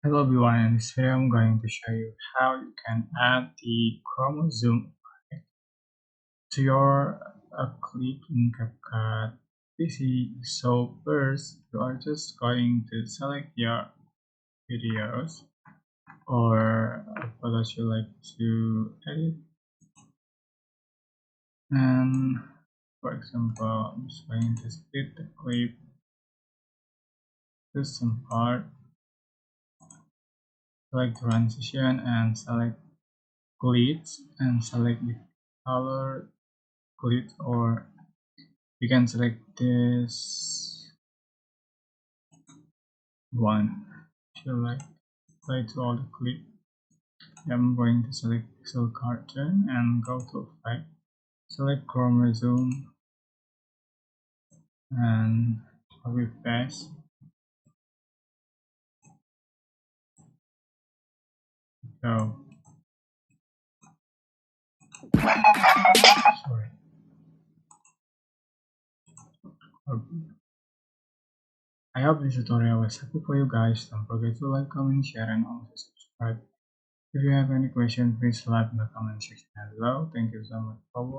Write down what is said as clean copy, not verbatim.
Hello everyone, in this video I'm going to show you how you can add the Chromo-Zoom to your clip in CapCut PC. So first, you are just going to select your videos or photos you like to edit, and for example, I'm just going to split the clip to some part, select transition and select glitch and select the color glitch, or you can select this one if you like. Apply to all the clip. I'm going to select pixel cartoon and go to effect, select Chroma-Zoom and copy paste. So sorry. I hope this tutorial was helpful for you guys. Don't forget to like, comment, share, and also subscribe. If you have any questions, please leave in the comment section below. Thank you so much for watching.